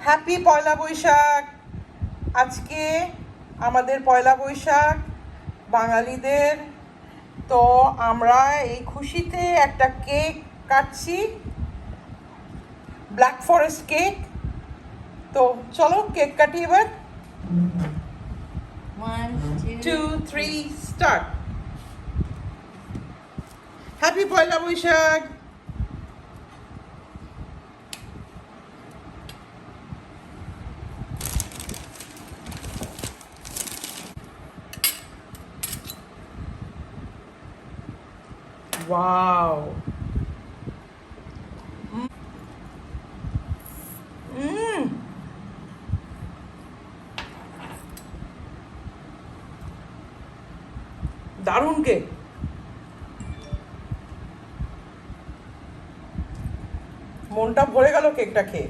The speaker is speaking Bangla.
হ্যাপি পয়লা বৈশাখ। আজকে আমাদের পয়লা বৈশাখ বাঙালিদের। তো আমরা এই খুশিতে একটা কেক কাটছি, ব্ল্যাক ফরেস্ট কেক। তো চলো কেক কাটি এবার। 1, 2, 2, 3 স্টার্ট। হ্যাপি পয়লা বৈশাখ। ওয়াও, দারুণ কেক। মনটা ভরে গেল কেকটা খেয়ে।